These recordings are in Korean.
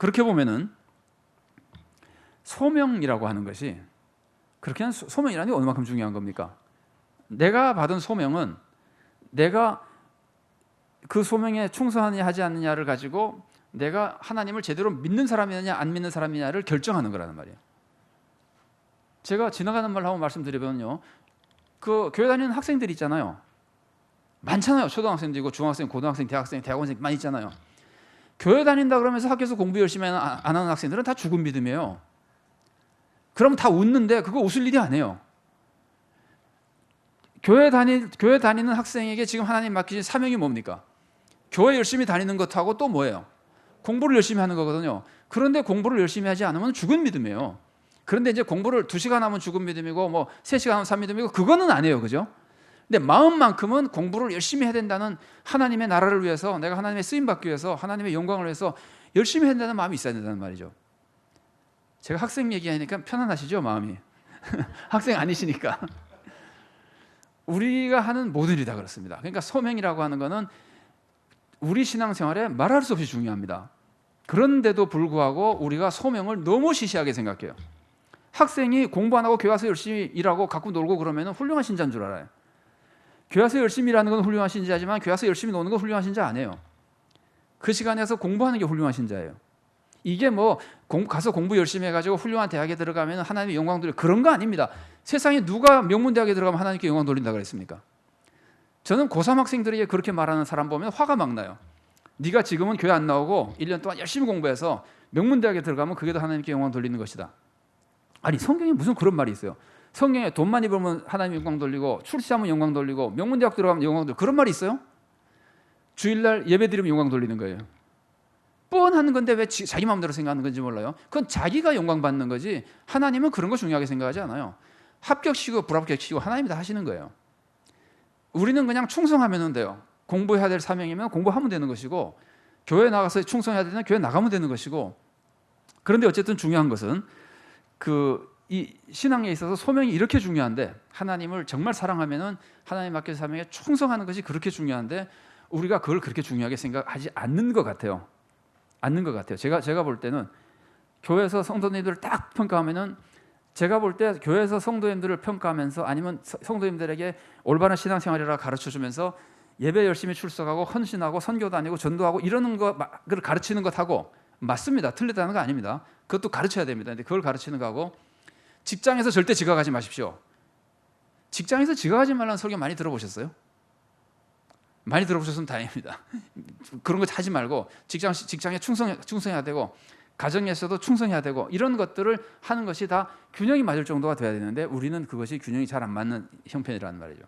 그렇게 보면은 소명이라고 하는 것이 그렇게 하는 소명이라는 게 얼마큼 중요한 겁니까? 내가 받은 소명은 내가 그 소명에 충성하느냐 하지 않느냐를 가지고 내가 하나님을 제대로 믿는 사람이냐 안 믿는 사람이냐를 결정하는 거라는 말이에요. 제가 지나가는 말 한번 말씀드리면요, 그 교회 다니는 학생들 있잖아요. 많잖아요. 초등학생도 있고 중학생, 고등학생, 대학생, 대학원생 많이 있잖아요. 교회 다닌다 그러면서 학교에서 공부 열심히 안 하는 학생들은 다 죽은 믿음이에요. 그럼 다 웃는데 그거 웃을 일이 아니에요. 교회 다니는 학생에게 지금 하나님 맡기신 사명이 뭡니까? 교회 열심히 다니는 것하고 또 뭐예요? 공부를 열심히 하는 거거든요. 그런데 공부를 열심히 하지 않으면 죽은 믿음이에요. 그런데 이제 공부를 2시간 하면 죽은 믿음이고 뭐 3시간 하면 산 믿음이고 그거는 아니에요. 그죠? 근데 마음만큼은 공부를 열심히 해야 된다는, 하나님의 나라를 위해서, 내가 하나님의 쓰임 받기 위해서, 하나님의 영광을 위해서 열심히 해야 된다는 마음이 있어야 된다는 말이죠. 제가 학생 얘기하니까 편안하시죠, 마음이? 학생 아니시니까. 우리가 하는 모든 일이 다 그렇습니다. 그러니까 소명이라고 하는 거는 우리 신앙생활에 말할 수 없이 중요합니다. 그런데도 불구하고 우리가 소명을 너무 시시하게 생각해요. 학생이 공부 안 하고 교회 와서 열심히 일하고 갖고 놀고 그러면 훌륭한 신자인 줄 알아요. 교회 와서 열심히 일하는 건 훌륭한 신자지만 교회 와서 열심히 노는 건 훌륭한 신자 아니에요. 그 시간에서 공부하는 게 훌륭한 신자예요. 이게 뭐 가서 공부 열심히 해가지고 훌륭한 대학에 들어가면 하나님의 영광 돌리고 그런 거 아닙니다. 세상에 누가 명문대학에 들어가면 하나님께 영광 돌린다 그랬습니까? 저는 고3 학생들에게 그렇게 말하는 사람 보면 화가 막 나요. 네가 지금은 교회 안 나오고 1년 동안 열심히 공부해서 명문대학에 들어가면 그게 더 하나님께 영광 돌리는 것이다. 아니, 성경에 무슨 그런 말이 있어요? 성경에 돈 많이 벌면 하나님 영광 돌리고 출세하면 영광 돌리고 명문대학 들어가면 영광 돌리고 그런 말이 있어요? 주일날 예배 드리면 영광 돌리는 거예요. 뻔한 건데 왜 자기 마음대로 생각하는 건지 몰라요. 그건 자기가 영광 받는 거지 하나님은 그런 거 중요하게 생각하지 않아요. 합격시키고 불합격시키고 하나님이 다 하시는 거예요. 우리는 그냥 충성하면 돼요. 공부해야 될 사명이면 공부하면 되는 것이고, 교회 나가서 충성해야 되면 교회 나가면 되는 것이고. 그런데 어쨌든 중요한 것은 이 신앙에 있어서 소명이 이렇게 중요한데, 하나님을 정말 사랑하면은 하나님 맡긴 사명에 충성하는 것이 그렇게 중요한데 우리가 그걸 그렇게 중요하게 생각하지 않는 것 같아요. 제가 볼 때는 교회에서 성도님들을 딱 평가하면은, 제가 볼 때 교회에서 성도님들을 평가하면서 아니면 성도님들에게 올바른 신앙생활이라 가르쳐주면서 예배 열심히 출석하고 헌신하고 선교 다니고 전도하고 이러는 거를 가르치는 것하고 맞습니다. 틀리다는 거 아닙니다. 그것도 가르쳐야 됩니다. 근데 그걸 가르치는 거하고, 직장에서 절대 지각하지 마십시오. 직장에서 지각하지 말라는 설교 많이 들어보셨어요? 많이 들어보셨으면 다행입니다. 그런 거 하지 말고 직장에 충성해야 되고, 가정에서도 충성해야 되고, 이런 것들을 하는 것이 다 균형이 맞을 정도가 돼야 되는데 우리는 그것이 균형이 잘 안 맞는 형편이라는 말이죠.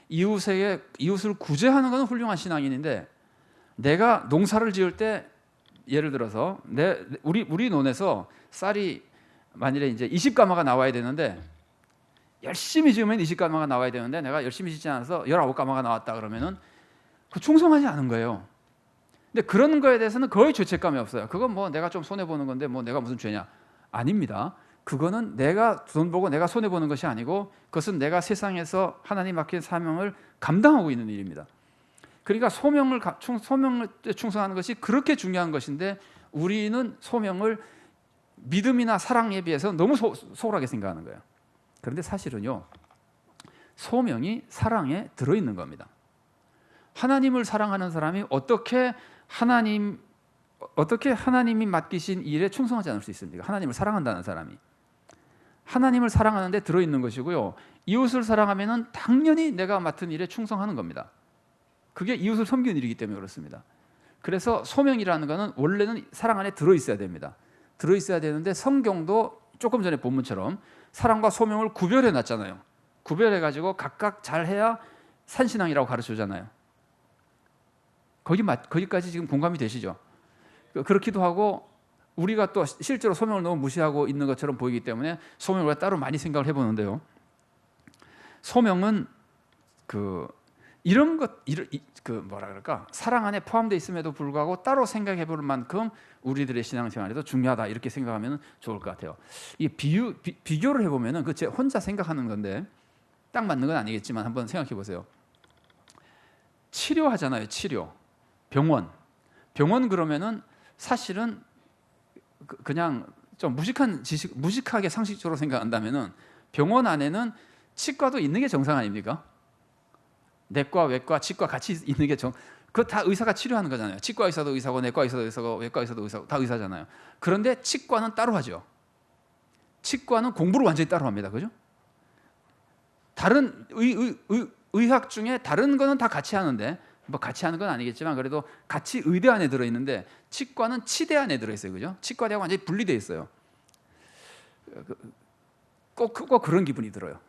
이웃을 구제하는 것은 훌륭한 신앙인인데, 내가 농사를 지을 때 예를 들어서 우리 논에서 쌀이 만일에 이제 20가마가 나와야 되는데, 열심히 지으면 20가마가 나와야 되는데 내가 열심히 짓지 않아서 19가마가 나왔다 그러면은 그 충성하지 않은 거예요. 근데 그런 거에 대해서는 거의 죄책감이 없어요. 그건 뭐 내가 좀 손해 보는 건데 뭐 내가 무슨 죄냐? 아닙니다. 그거는 내가 돈 벌고 내가 손해 보는 것이 아니고, 그것은 내가 세상에서 하나님 맡긴 사명을 감당하고 있는 일입니다. 그러니까 소명에 충성하는 것이 그렇게 중요한 것인데, 우리는 소명을 믿음이나 사랑에 비해서 너무 소홀하게 생각하는 거예요. 그런데 사실은요, 소명이 사랑에 들어있는 겁니다. 하나님을 사랑하는 사람이 어떻게 하나님이 맡기신 일에 충성하지 않을 수 있습니까? 하나님을 사랑한다는 사람이. 하나님을 사랑하는 데 들어있는 것이고요, 이웃을 사랑하면 당연히 내가 맡은 일에 충성하는 겁니다. 그게 이웃을 섬기는 일이기 때문에 그렇습니다. 그래서 소명이라는 것은 원래는 사랑 안에 들어있어야 됩니다. 들어있어야 되는데, 성경도 조금 전에 본문처럼 사랑과 소명을 구별해 놨잖아요. 구별해 가지고 각각 잘해야 산신앙이라고 가르쳐주잖아요. 거기까지 지금 공감이 되시죠? 그렇기도 하고, 우리가 또 실제로 소명을 너무 무시하고 있는 것처럼 보이기 때문에 소명을 따로 많이 생각을 해보는데요, 소명은 사랑 안에 포함되어 있음에도 불구하고 따로 생각해 볼 만큼 우리들의 신앙생활에도 중요하다, 이렇게 생각하면 좋을 것 같아요. 이 비교를 해보면 그 제 혼자 생각하는 건데 딱 맞는 건 아니겠지만 한번 생각해 보세요. 치료하잖아요. 병원 그러면은 사실은 그냥 좀 무식하게 상식적으로 생각한다면은 병원 안에는 치과도 있는 게 정상 아닙니까? 내과, 외과, 치과 같이 있는 게 그거 다 의사가 치료하는 거잖아요. 치과 의사도 의사고, 내과 의사도 의사고, 외과 의사도 의사고, 다 의사잖아요. 그런데 치과는 따로 하죠. 치과는 공부를 완전히 따로 합니다. 그죠? 다른 의학 중에 다른 거는 다 같이 하는데, 뭐 같이 하는 건 아니겠지만 그래도 같이 의대 안에 들어있는데 치과는 치대 안에 들어있어요. 그죠? 치과대하고 완전히 분리되어 있어요. 꼭 그런 기분이 들어요.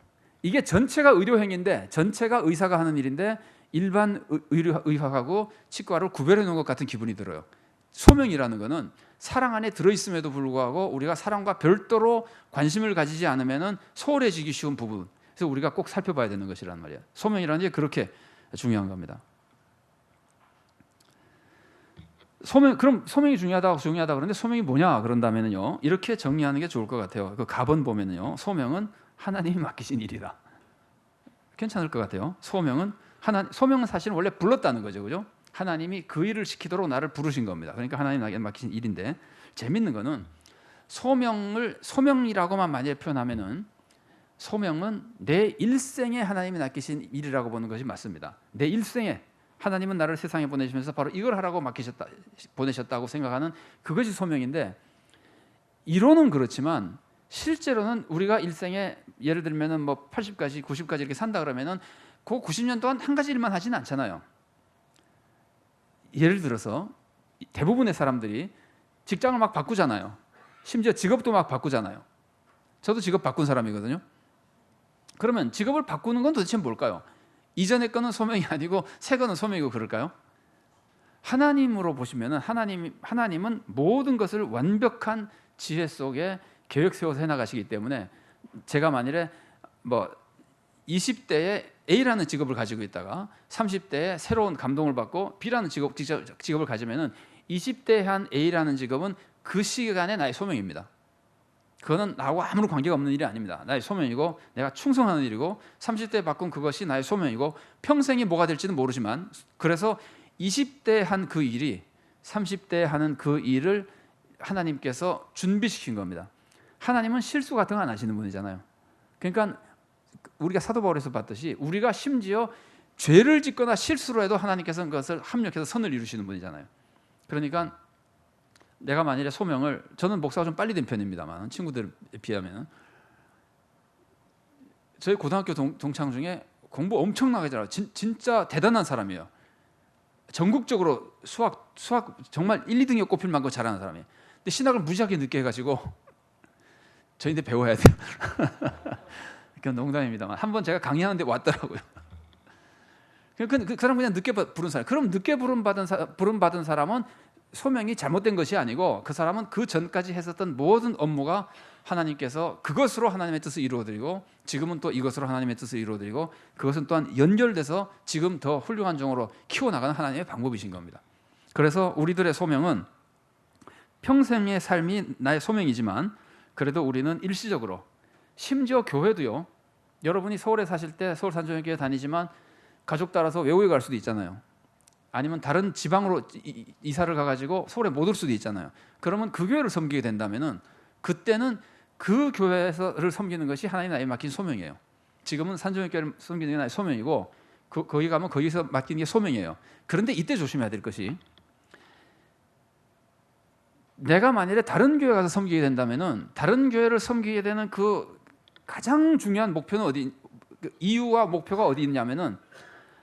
이게 전체가 의료행위인데, 전체가 의사가 하는 일인데 일반 의학하고 치과를 구별해 놓은 것 같은 기분이 들어요. 소명이라는 거는 사랑 안에 들어있음에도 불구하고 우리가 사랑과 별도로 관심을 가지지 않으면 소홀해지기 쉬운 부분, 그래서 우리가 꼭 살펴봐야 되는 것이란 말이에요. 소명이라는 게 그렇게 중요한 겁니다. 그럼 소명이 중요하다 그러는데 소명이 뭐냐 그런다면요, 이렇게 정리하는 게 좋을 것 같아요. 그 가본 보면요, 소명은 하나님이 맡기신 일이다. 괜찮을 것 같아요. 소명은 사실은 원래 불렀다는 거죠, 그죠? 하나님이 그 일을 시키도록 나를 부르신 겁니다. 그러니까 하나님 나에게 맡기신 일인데, 재밌는 거는 소명이라고만 만약에 표현하면은 소명은 내 일생에 하나님이 맡기신 일이라고 보는 것이 맞습니다. 내 일생에 하나님은 나를 세상에 보내시면서 바로 이걸 하라고 보내셨다고 생각하는 그것이 소명인데, 이론은 그렇지만 실제로는 우리가 일생에 예를 들면은 뭐 80까지 90까지 이렇게 산다 그러면은 그 90년 동안 한 가지 일만 하지는 않잖아요. 예를 들어서 대부분의 사람들이 직장을 막 바꾸잖아요. 심지어 직업도 막 바꾸잖아요. 저도 직업 바꾼 사람이거든요. 그러면 직업을 바꾸는 건 도대체 뭘까요? 이전의 거는 소명이 아니고 새 거는 소명이고 그럴까요? 하나님으로 보시면은 하나님은 모든 것을 완벽한 지혜 속에 계획 세워서 해나가시기 때문에, 제가 만일에 뭐 20대에 A라는 직업을 가지고 있다가 30대에 새로운 감동을 받고 B라는 직업을 가지면은 20대에 한 A라는 직업은 그 시간에 나의 소명입니다. 그거는 나하고 아무런 관계가 없는 일이 아닙니다. 나의 소명이고 내가 충성하는 일이고, 30대에 바꾼 그것이 나의 소명이고 평생이 뭐가 될지는 모르지만, 그래서 20대에 한 그 일이 30대에 하는 그 일을 하나님께서 준비시킨 겁니다. 하나님은 실수 같은 거 안 하시는 분이잖아요. 그러니까 우리가 사도 바울에서 봤듯이 우리가 심지어 죄를 짓거나 실수로 해도 하나님께서는 그것을 합력해서 선을 이루시는 분이잖아요. 그러니까 내가 만일에 소명을, 저는 목사가 좀 빨리 된 편입니다만 친구들에 비하면, 저희 고등학교 동창 중에 공부 엄청나게 잘하고 진짜 대단한 사람이에요. 전국적으로 수학 정말 1, 2등에 꼽힐 만큼 잘하는 사람이에요. 근데 신학을 무지하게 늦게 해가지고 저희한테 배워야 돼요. 그건 농담입니다만 한 번 제가 강의하는데 왔더라고요. 그 사람 그냥 늦게 부른 사람. 그럼 늦게 부름받은 사람은 소명이 잘못된 것이 아니고, 그 사람은 그 전까지 했었던 모든 업무가 하나님께서 그것으로 하나님의 뜻을 이루어드리고, 지금은 또 이것으로 하나님의 뜻을 이루어드리고, 그것은 또한 연결돼서 지금 더 훌륭한 종으로 키워나가는 하나님의 방법이신 겁니다. 그래서 우리들의 소명은 평생의 삶이 나의 소명이지만, 그래도 우리는 일시적으로, 심지어 교회도요, 여러분이 서울에 사실 때 서울 산정교회 다니지만 가족 따라서 외국에 갈 수도 있잖아요. 아니면 다른 지방으로 이사를 가가지고 서울에 못 올 수도 있잖아요. 그러면 그 교회를 섬기게 된다면은 그때는 그 교회를 섬기는 것이 하나님 나에게 맡긴 소명이에요. 지금은 산정교회를 섬기는 게 나의 소명이고, 거기 가면 거기서 맡기는 게 소명이에요. 그런데 이때 조심해야 될 것이, 내가 만일에 다른 교회 가서 섬기게 된다면은 다른 교회를 섬기게 되는 그 가장 중요한 목표는 이유와 목표가 어디 있냐면은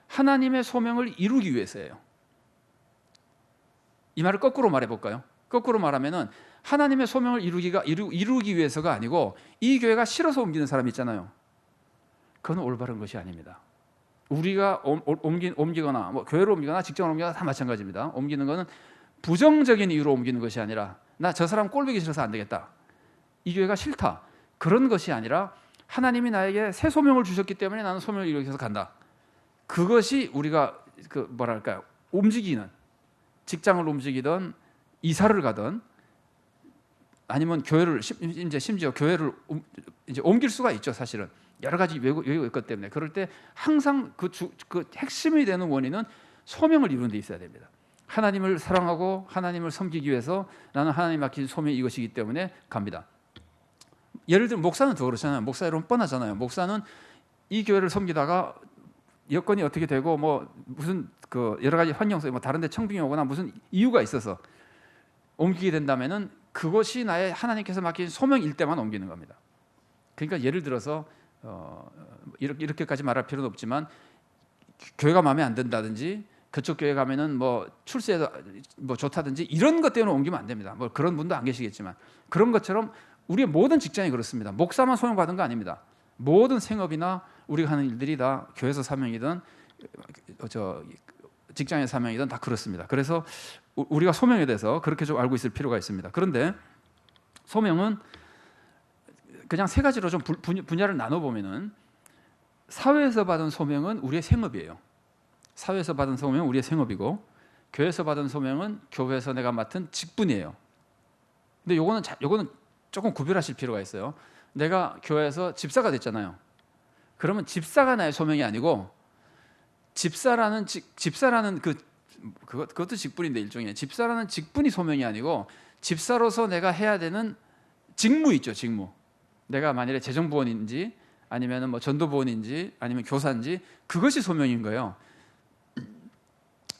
하나님의 소명을 이루기 위해서예요. 이 말을 거꾸로 말해볼까요? 거꾸로 말하면은 하나님의 소명을 이루기 위해서가 아니고, 이 교회가 싫어서 옮기는 사람이 있잖아요. 그건 올바른 것이 아닙니다. 우리가 옮기거나 뭐 교회를 옮기거나 직장을 옮기거나 다 마찬가지입니다. 옮기는 거는 부정적인 이유로 옮기는 것이 아니라, 나 저 사람 꼴보기 싫어서 안 되겠다, 이 교회가 싫다, 그런 것이 아니라 하나님이 나에게 새 소명을 주셨기 때문에 나는 소명을 이루기 위해서 간다. 그것이 우리가 움직이는, 직장을 움직이든 이사를 가든 아니면 교회를 심지어 교회를 이제 옮길 수가 있죠. 사실은 여러 가지 외국이 있기 때문에. 그럴 때 항상 그 핵심이 되는 원인은 소명을 이루는 데 있어야 됩니다. 하나님을 사랑하고 하나님을 섬기기 위해서 나는 하나님 맡긴 소명이 이것이기 때문에 갑니다. 예를 들면 목사는 더 그렇잖아요. 목사 여러분 뻔하잖아요. 목사는 이 교회를 섬기다가 여건이 어떻게 되고 뭐 무슨 그 여러 가지 환경 속에 뭐 다른 데 청빙이 오거나 무슨 이유가 있어서 옮기게 된다면은 그것이 나의 하나님께서 맡긴 소명일 때만 옮기는 겁니다. 그러니까 예를 들어서 이렇게까지 말할 필요는 없지만 교회가 마음에 안 든다든지 그쪽 교회 가면은 뭐 출세도 뭐 좋다든지 이런 것 때문에 옮기면 안 됩니다. 뭐 그런 분도 안 계시겠지만 그런 것처럼 우리의 모든 직장이 그렇습니다. 목사만 소명받은 거 아닙니다. 모든 생업이나 우리가 하는 일들이 다 교회에서 사명이든 직장의 사명이든 다 그렇습니다. 그래서 우리가 소명에 대해서 그렇게 좀 알고 있을 필요가 있습니다. 그런데 소명은 그냥 세 가지로 좀 분야를 나눠보면은 사회에서 받은 소명은 우리의 생업이에요. 사회에서 받은 소명은 우리의 생업이고 교회에서 받은 소명은 교회에서 내가 맡은 직분이에요. 근데 요거는 조금 구별하실 필요가 있어요. 내가 교회에서 집사가 됐잖아요. 그러면 집사가 나의 소명이 아니고 집사라는 그것도 직분인데 일종의 집사라는 직분이 소명이 아니고 집사로서 내가 해야 되는 직무 있죠, 직무. 내가 만일에 재정부원인지 아니면 뭐 전도부원인지 아니면 교사인지 그것이 소명인 거예요.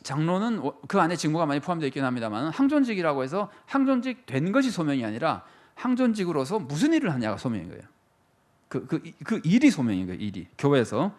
장로는 그 안에 직무가 많이 포함되어 있긴 합니다만 항존직이라고 해서 항존직 된 것이 소명이 아니라 항존직으로서 무슨 일을 하냐가 소명인 거예요. 그 일이 소명인 거예요. 일이 교회에서